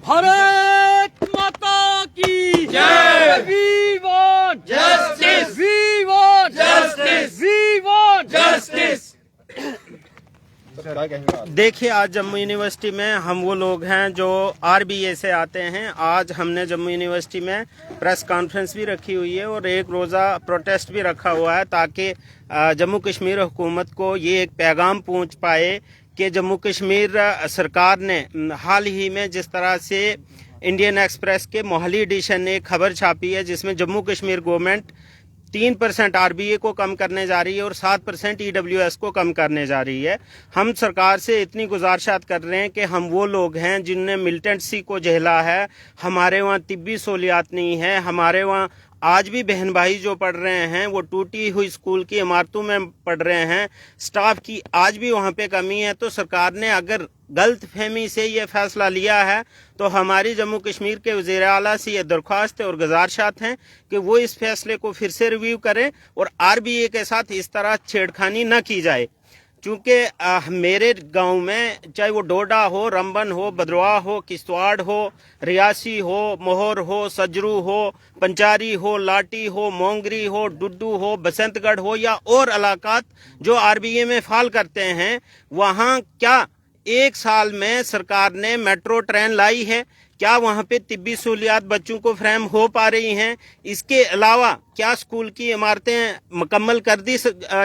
भारत माता की जय। We want justice, we want justice, we want justice. देखिए, आज जम्मू यूनिवर्सिटी में हम वो लोग हैं जो आरबीए से आते हैं। आज हमने जम्मू यूनिवर्सिटी में प्रेस कॉन्फ्रेंस भी रखी हुई है और एक रोज़ा प्रोटेस्ट भी रखा हुआ है, ताकि जम्मू कश्मीर हुकूमत को ये एक पैगाम पहुंच पाए कि जम्मू कश्मीर सरकार ने हाल ही में जिस तरह से इंडियन एक्सप्रेस के मोहाली एडिशन ने एक खबर छापी है जिसमें जम्मू कश्मीर गवर्नमेंट 3% आरबीए को कम करने जा रही है और 7% ईडब्ल्यूएस को कम करने जा रही है। हम सरकार से इतनी गुजारिशात कर रहे हैं कि हम वो लोग हैं जिनने मिलिटेंसी को झेला है। हमारे वहाँ तिब्बी सहूलियात नहीं है। हमारे वहाँ आज भी बहन भाई जो पढ़ रहे हैं वो टूटी हुई स्कूल की इमारतों में पढ़ रहे हैं। स्टाफ की आज भी वहाँ पे कमी है। तो सरकार ने अगर गलत फहमी से ये फैसला लिया है तो हमारी जम्मू कश्मीर के वज़ीर आला से ये दरख्वास्त है और गुजारिशात हैं कि वो इस फैसले को फिर से रिव्यू करें और आरबीए के साथ इस तरह छेड़खानी न की जाए। चूँकि मेरे गांव में चाहे वो डोडा हो, रंबन हो, भद्रवाह हो, किश्तवाड़ हो, रियासी हो, मोहर हो, सजरू हो, पंचारी हो, लाटी हो, मोंगरी हो, डुड्डू हो, बसंतगढ़ हो या और इलाकात जो आरबीए में फाल करते हैं, वहाँ क्या एक साल में सरकार ने मेट्रो ट्रेन लाई है? क्या वहाँ पे तिब्बी सहूलियात बच्चों को फ्राहम हो पा रही हैं? इसके अलावा क्या स्कूल की इमारतें मुकम्मल कर दी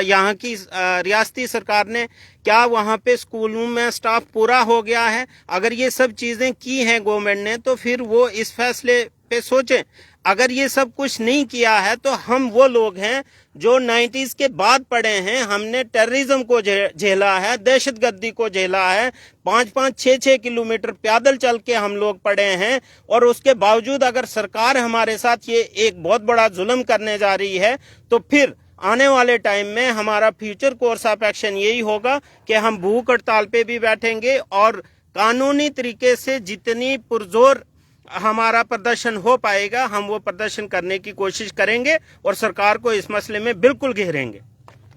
यहाँ की रियासती सरकार ने? क्या वहाँ पे स्कूलों में स्टाफ पूरा हो गया है? अगर ये सब चीज़ें की हैं गवर्नमेंट ने तो फिर वो इस फैसले पे सोचें। अगर ये सब कुछ नहीं किया है तो हम वो लोग हैं जो 90s के बाद पढ़े हैं। हमने टेररिज्म को झेला है, दहशतगर्दी को झेला है। 5-5, 6-6 किलोमीटर पैदल चल के हम लोग पढ़े हैं और उसके बावजूद अगर सरकार हमारे साथ ये एक बहुत बड़ा जुल्म करने जा रही है तो फिर आने वाले टाइम में हमारा फ्यूचर कोर्स ऑफ एक्शन यही होगा कि हम भूख हड़ताल पे भी बैठेंगे और कानूनी तरीके से जितनी पुरजोर हमारा प्रदर्शन हो पाएगा हम वो प्रदर्शन करने की कोशिश करेंगे और सरकार को इस मसले में बिल्कुल घेरेंगे।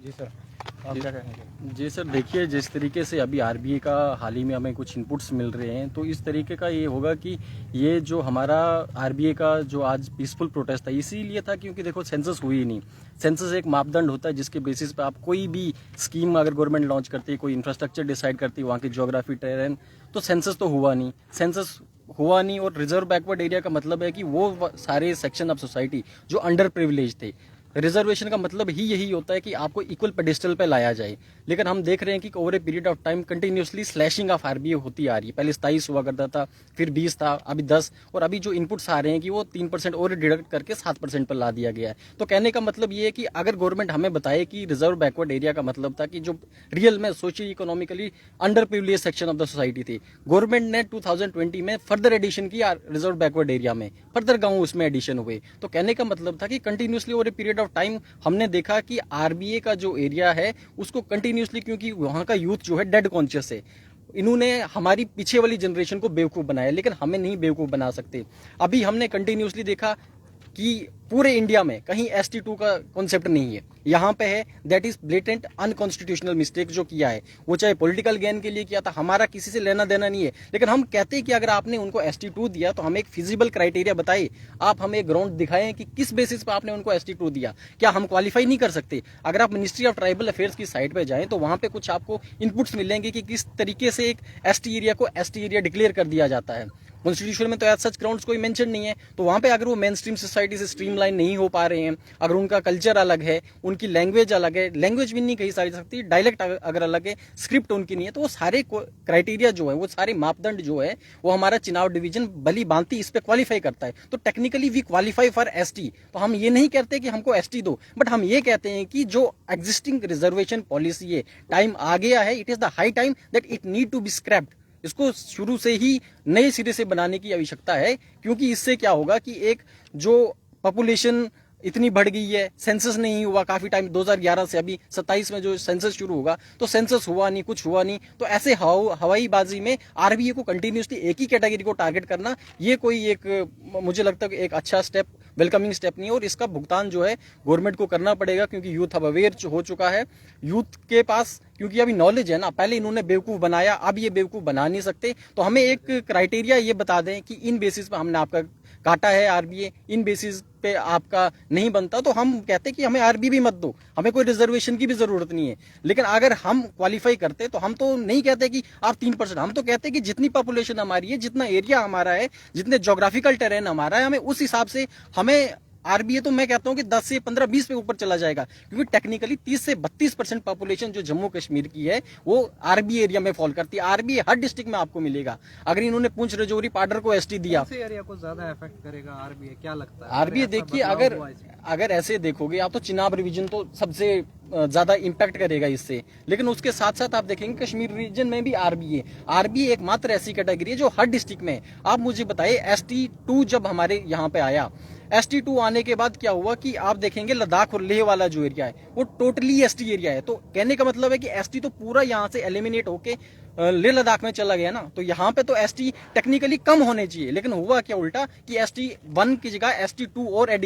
जी सर, आप क्या कहेंगे? जी सर, देखिए जिस तरीके से अभी आरबीए का हाल ही में हमें कुछ इनपुट्स मिल रहे हैं तो इस तरीके का ये होगा कि ये जो हमारा आरबीए का जो आज पीसफुल प्रोटेस्ट था इसीलिए था क्योंकि देखो सेंसस हुई ही नहीं। सेंसस एक मापदंड होता है जिसके बेसिस पे आप कोई भी स्कीम अगर गवर्नमेंट लॉन्च करती है, कोई इंफ्रास्ट्रक्चर डिसाइड करती है, वहाँ की ज्योग्राफी टेरेन, तो सेंसस तो हुआ नहीं। सेंसस हुआ नहीं और रिजर्व बैकवर्ड एरिया का मतलब है कि वो सारे सेक्शन ऑफ सोसाइटी जो अंडर प्रिविलेज थे। रिजर्वेशन का मतलब ही यही होता है कि आपको इक्वल पेडिस्टल पे लाया जाए, लेकिन हम देख रहे हैं कि over a period of time continuously slashing of RBA होती आ रही है। पहले 27 हुआ करता था, फिर 20 था, अभी 10 और अभी जो इनपुट्स आ रहे हैं कि वो 3% और डिडक्ट करके 7% पर ला दिया गया है। तो कहने का मतलब ये है कि अगर गवर्नमेंट हमें बताए कि रिजर्व बैकवर्ड एरिया का मतलब था कि जो रियल में socio economically under privilege section of the society थी, गवर्नमेंट ने 2020 में फर्दर एडिशन किया रिजर्व बैकवर्ड एरिया में, फर्दर गाँव उसमें एडिशन हुए। तो कहने का मतलब था कि continuously over a period of time हमने देखा कि आरबीए का जो एरिया है उसको कंटिन्यूसली, क्योंकि वहां का यूथ जो है डेड कॉन्शियस है, इन्होंने हमारी पीछे वाली जनरेशन को बेवकूफ बनाया, लेकिन हमें नहीं बेवकूफ बना सकते। अभी हमने कंटिन्यूसली देखा कि पूरे इंडिया में कहीं ST2 का कॉन्सेप्ट नहीं है, यहाँ पे है। That is blatant unconstitutional mistake जो किया है, वो चाहे पॉलिटिकल गेन के लिए किया था, हमारा किसी से लेना देना नहीं है। लेकिन हम कहते हैं कि अगर आपने उनको ST2 दिया तो हमें एक फिजिबल क्राइटेरिया बताइए, आप हमें ग्राउंड दिखाएं कि किस बेसिस पर आपने उनको ST2 दिया। क्या हम क्वालिफाई नहीं कर सकते? अगर आप मिनिस्ट्री ऑफ ट्राइबल अफेयर्स की साइट पर जाएं तो वहां पे कुछ आपको इनपुट्स मिलेंगे कि किस तरीके से एक ST एरिया को ST एरिया डिक्लेयर कर दिया जाता है। कॉन्स्टिट्यूशन में तो एज सच ग्राउंड्स कोई मेंशन नहीं है। तो वहां पे अगर वो मेन स्ट्रीम सोसाइटी से स्ट्रीमलाइन नहीं हो पा रहे हैं, अगर उनका कल्चर अलग है, उनकी लैंग्वेज अलग है, लैंग्वेज भी नहीं कही जा सकती, डायलेक्ट अगर अलग है, स्क्रिप्ट उनकी नहीं है, तो वो सारे क्राइटेरिया जो है, वो सारे मापदंड जो है, वो हमारा चुनाव डिवीजन भली भांति इस पे क्वालिफाई करता है। तो technically we qualify for ST। तो हम ये नहीं कहते कि हमको ST दो, बट हम ये कहते हैं कि जो एग्जिस्टिंग रिजर्वेशन पॉलिसी है, टाइम आ गया है, it is the high time that it need to be scrapped. इसको शुरू से ही नए सिरे से बनाने की आवश्यकता है, क्योंकि इससे क्या होगा कि एक जो पॉपुलेशन इतनी बढ़ गई है, सेंसस नहीं हुआ काफी टाइम, 2011 से अभी 27 में जो सेंसस शुरू होगा तो सेंसस हुआ नहीं, कुछ हुआ नहीं। तो ऐसे हवाईबाजी में आरबीए को कंटिन्यूसली एक ही कैटेगरी को टारगेट करना, ये कोई एक मुझे लगता है एक अच्छा स्टेप वेलकमिंग स्टेप नहीं है, और इसका भुगतान जो है गवर्नमेंट को करना पड़ेगा, क्योंकि यूथ अब अवेयर हो चुका है। यूथ के पास क्योंकि अभी नॉलेज है ना, पहले इन्होंने बेवकूफ बनाया, अब ये बेवकूफ बना नहीं सकते। तो हमें एक क्राइटेरिया ये बता दें कि इन बेसिस पे हमने आपका काटा है आरबीए, इन बेसिस पे आपका नहीं बनता तो हम कहते कि हमें आरबीए भी मत दो, हमें कोई रिजर्वेशन की भी जरूरत नहीं है। लेकिन अगर हम क्वालिफाई करते तो हम तो नहीं कहते कि आप 3%, हम तो कहते कि जितनी पॉपुलेशन हमारी है, जितना एरिया हमारा है, जितने जोग्राफिकल टेरेन हमारा है, हमें उस हिसाब से हमें आरबीए तो मैं कहता हूं कि 10 से 15-20 पे ऊपर चला जाएगा, क्योंकि टेक्निकली 30 से 32% पॉपुलेशन जो जम्मू कश्मीर की है वो आरबीए एरिया में फॉल करती है। आरबीए हर डिस्ट्रिक्ट में आपको मिलेगा। अगर इन्होंने पुंछ राजौरी पाडर को एसटी दिया, कौन से एरिया को ज्यादा इफेक्ट करेगा आरबीए, क्या लगता है? आरबीए देखिए, अगर ऐसे देखोगे आप तो चिनाब रीजन तो सबसे ज्यादा इंपैक्ट करेगा इससे, लेकिन उसके साथ साथ आप देखेंगे कश्मीर रीजन में भी आरबीए एकमात्र ऐसी कैटेगरी है जो हर डिस्ट्रिक्ट में। आप मुझे बताइए ST2 जब हमारे यहाँ पे आया, ST2 आने के बाद क्या हुआ कि आप देखेंगे लद्दाख और लेह वाला जो एरिया है वो टोटली ST एरिया है। तो कहने का मतलब है कि ST तो पूरा यहाँ से एलिमिनेट होके लेह लद्दाख में चला गया ना, तो यहाँ पे तो ST टेक्निकली कम होने चाहिए, लेकिन हुआ क्या उल्टा कि ST1 की जगह ST2 और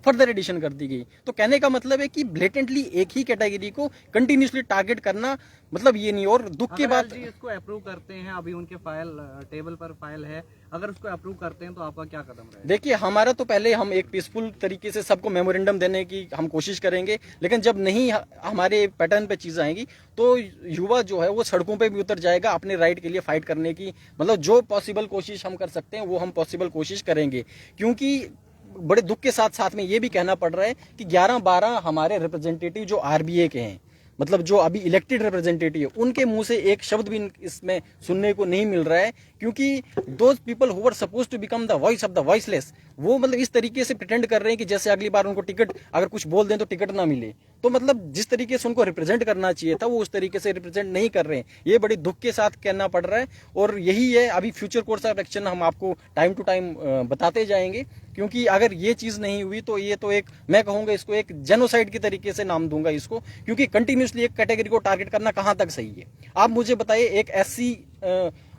फर्दर एडिशन कर दी गई। तो कहने का मतलब है कि ब्लेटेंटली एक ही कैटेगरी को कंटिन्यूसली टारगेट करना मतलब ये नहीं। और दुख के बाद इसको अप्रूव करते हैं, अभी उनके फाइल टेबल पर फाइल है, अगर उसको अप्रूव करते हैं तो आपका क्या कदम रहेगा? देखिए, हमारा तो पहले हम एक पीसफुल तरीके से सबको मेमोरेंडम देने की हम कोशिश करेंगे, लेकिन जब नहीं हमारे पैटर्न पे चीजें आएंगी तो युवा जो है वो सड़कों पे भी उतर जाएगा अपने राइट के लिए फाइट करने की। मतलब जो पॉसिबल कोशिश हम कर सकते हैं वो हम पॉसिबल कोशिश करेंगे, क्योंकि बड़े दुख के साथ साथ में ये भी कहना पड़ रहा है कि 11-12 हमारे रिप्रेजेंटेटिव जो आरबीए के हैं, मतलब जो अभी इलेक्टेड रिप्रेजेंटेटिव है, उनके मुंह से एक शब्द भी इसमें सुनने को नहीं मिल रहा है, क्योंकि those people who were suppose to become the voice of the voiceless, वो मतलब इस तरीके से प्रिटेंड कर रहे हैं कि जैसे अगली बार उनको टिकट अगर कुछ बोल दें तो टिकट ना मिले। तो मतलब जिस तरीके से उनको रिप्रेजेंट करना चाहिए था वो उस तरीके से रिप्रेजेंट नहीं कर रहे हैं। ये बड़ी दुख के साथ कहना पड़ रहा है, और यही है अभी फ्यूचर कोर्स ऑफ एक्शन हम आपको टाइम टू टाइम बताते जाएंगे, क्योंकि अगर ये चीज नहीं हुई तो ये तो एक, मैं कहूंगा इसको एक जेनोसाइड की तरीके से नाम दूंगा इसको, क्योंकि कंटिन्यूसली एक कैटेगरी को टारगेट करना कहां तक सही है। आप मुझे बताइए, एक SC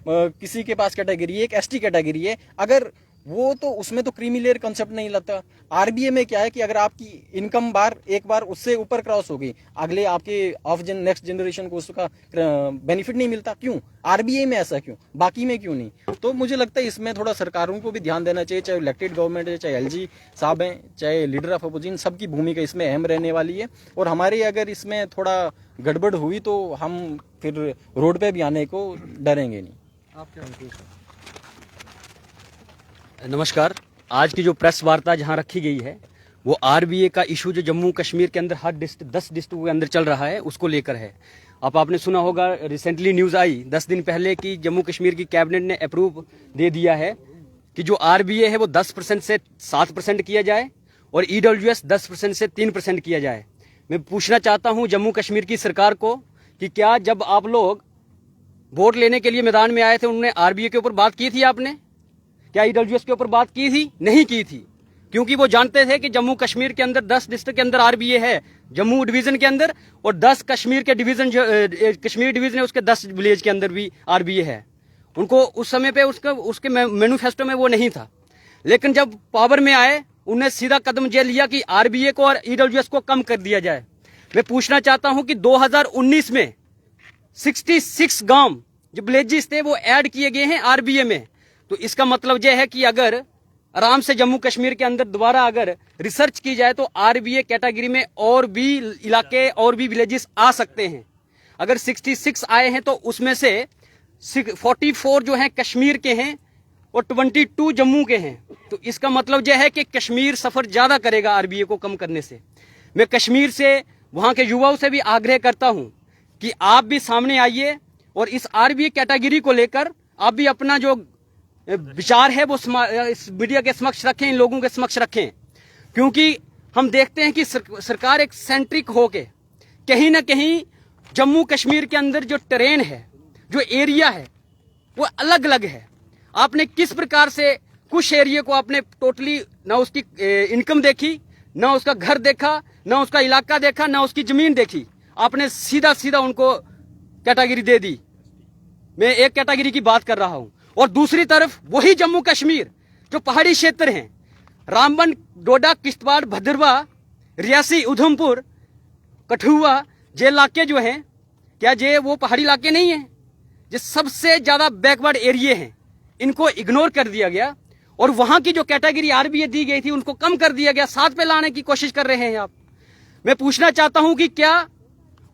किसी के पास कैटेगरी है, एक ST कैटेगरी है, अगर वो तो उसमें तो क्रीमी लेयर कंसेप्ट नहीं लगता। आरबीए में क्या है कि अगर आपकी इनकम एक बार उससे ऊपर क्रॉस हो गई, अगले आपके नेक्स्ट जनरेशन को उसका बेनिफिट नहीं मिलता। क्यों आरबीए में ऐसा, क्यों बाकी में क्यों नहीं? तो मुझे लगता है इसमें थोड़ा सरकारों को भी ध्यान देना चाहिए, चाहे इलेक्टेड गवर्नमेंट है, चाहे LG साहब हैं, चाहे लीडर ऑफ अपोजिशन, सबकी भूमिका इसमें अहम रहने वाली है। और हमारी अगर इसमें थोड़ा गड़बड़ हुई तो हम फिर रोड पे भी आने को डरेंगे नहीं। आप क्या? नमस्कार। आज की जो प्रेस वार्ता जहां रखी गई है वो आरबीए का इशू जो जम्मू कश्मीर के अंदर हर 10 डिस्ट्रिक्ट के अंदर चल रहा है उसको लेकर है। आपने सुना होगा, रिसेंटली न्यूज़ आई 10 दिन पहले कि जम्मू कश्मीर की कैबिनेट ने अप्रूव दे दिया है कि जो आरबीए है वो 10% से 7% किया जाए और EWS 10% से 3% किया जाए। मैं पूछना चाहता हूं जम्मू कश्मीर की सरकार को कि क्या जब आप लोग वोट लेने के लिए मैदान में आए थे उन्होंने आरबीए के ऊपर बात की थी? आपने क्या EWS के ऊपर बात की थी? नहीं की थी, क्योंकि वो जानते थे कि जम्मू कश्मीर के अंदर 10 डिस्ट्रिक्ट के अंदर आरबीए है, जम्मू डिवीजन के अंदर, और 10 कश्मीर के डिवीजन जो कश्मीर डिवीजन है उसके 10 विलेज के अंदर भी आरबीए है। उनको उस समय पे उसके मैनिफेस्टो में वो नहीं था, लेकिन जब पावर में आए उन्हें सीधा कदम ये लिया कि आरबीए को और EWS को कम कर दिया जाए। मैं पूछना चाहता हूं कि 2019 में 66 गांव जो विलेजेस थे वो ऐड किए गए हैं आरबीए में। तो इसका मतलब यह है कि अगर आराम से जम्मू कश्मीर के अंदर दोबारा अगर रिसर्च की जाए तो आरबीए कैटेगरी में और भी इलाके और भी विलेजेस आ सकते हैं। अगर 66 आए हैं तो उसमें से 44 जो हैं कश्मीर के हैं और 22 जम्मू के हैं। तो इसका मतलब यह है कि कश्मीर सफर ज्यादा करेगा आरबीए को कम करने से। मैं कश्मीर से, वहां के युवाओं से भी आग्रह करता हूं कि आप भी सामने आइए और इस आरबीए कैटेगरी को लेकर आप भी अपना जो विचार है वो इस मीडिया के समक्ष रखें, इन लोगों के समक्ष रखें, क्योंकि हम देखते हैं कि सरकार एक सेंट्रिक होके कहीं ना कहीं जम्मू कश्मीर के अंदर जो टेरेन है, जो एरिया है वो अलग अलग है। आपने किस प्रकार से कुछ एरिया को आपने टोटली ना उसकी इनकम देखी, ना उसका घर देखा, ना उसका इलाका देखा, ना उसकी जमीन देखी, आपने सीधा सीधा उनको कैटेगरी दे दी। मैं एक कैटेगरी की बात कर रहा हूं। और दूसरी तरफ वही जम्मू कश्मीर जो पहाड़ी क्षेत्र हैं, रामबन, डोडा, किश्तवाड़, भद्रवाह, रियासी, उधमपुर, कठुआ, ये इलाके जो हैं, क्या ये वो पहाड़ी इलाके नहीं हैं? ये सबसे ज्यादा बैकवर्ड एरिया हैं, इनको इग्नोर कर दिया गया और वहां की जो कैटेगरी आरबीए दी गई थी उनको कम कर दिया गया, साथ पे लाने की कोशिश कर रहे हैं आप। मैं पूछना चाहता हूं कि क्या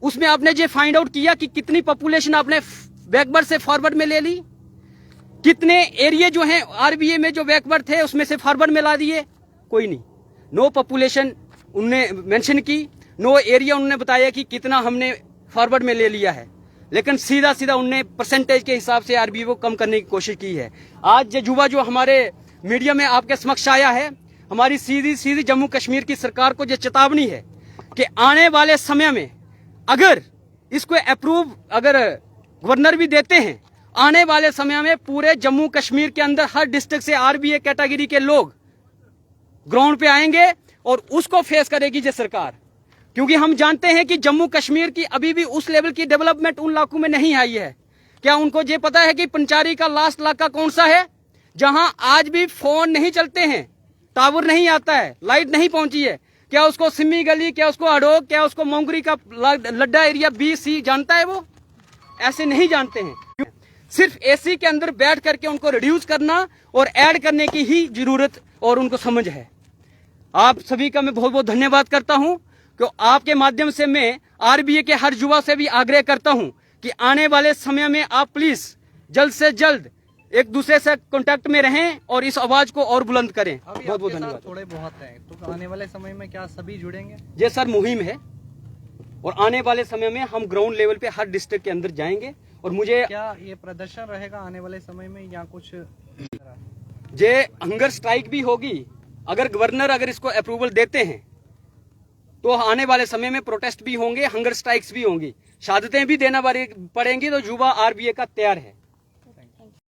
उसमें आपने ये फाइंड आउट किया कि कितनी पॉपुलेशन आपने बैकवर्ड से फॉरवर्ड में ले ली? कितने एरिया जो हैं आरबीए में जो बैकवर्ड थे उसमें से फॉरवर्ड में ला दिए? कोई नहीं। नो पॉपुलेशन उनने मेंशन की, नो एरिया उन्होंने बताया कि कितना हमने फॉरवर्ड में ले लिया है, लेकिन सीधा सीधा उनने परसेंटेज के हिसाब से आरबीए को कम करने की कोशिश की है। आज ये युवा जो हमारे मीडिया में आपके समक्ष आया है, हमारी सीधी सीधी जम्मू कश्मीर की सरकार को ये चेतावनी है कि आने वाले समय में अगर इसको अप्रूव अगर गवर्नर भी देते हैं, आने वाले समय में पूरे जम्मू कश्मीर के अंदर हर डिस्ट्रिक्ट से आरबीए कैटेगरी के लोग ग्राउंड पे आएंगे और उसको फेस करेगी ये सरकार। क्योंकि हम जानते हैं कि जम्मू कश्मीर की अभी भी उस लेवल की डेवलपमेंट उन इलाकों में नहीं आई है। क्या उनको ये पता है कि पंचारी का लास्ट इलाका कौन सा है, जहां आज भी फोन नहीं चलते हैं, टावर नहीं आता है, लाइट नहीं पहुंची है? क्या उसको सिम्मी गली, क्या उसको अडोक, क्या उसको मोंगरी का लड्डा एरिया BC जानता है? वो ऐसे नहीं जानते हैं। सिर्फ एसी के अंदर बैठ करके उनको रिड्यूस करना और ऐड करने की ही जरूरत और उनको समझ है। आप सभी का मैं बहुत बहुत धन्यवाद करता हूं कि आपके माध्यम से मैं आरबीए के हर युवा से भी आग्रह करता हूं कि आने वाले समय में आप प्लीज जल्द से जल्द एक दूसरे से कांटेक्ट में रहें और इस आवाज को और बुलंद करें। अभी बहुत बहुत आपके साथ धन्यवाद। थोड़े बहुत हैं, तो आने वाले समय में क्या सभी जुड़ेंगे? ये सर मुहिम है और आने वाले समय में हम ग्राउंड लेवल पे हर डिस्ट्रिक्ट के अंदर जाएंगे और मुझे क्या ये प्रदर्शन रहेगा आने वाले समय में या कुछ? ये हंगर स्ट्राइक भी होगी। अगर गवर्नर अगर इसको अप्रूवल देते हैं तो आने वाले समय में प्रोटेस्ट भी होंगे, हंगर स्ट्राइक्स भी होंगी, शहादतें भी देना पड़ेंगी। तो युवा आरबीए का तैयार है।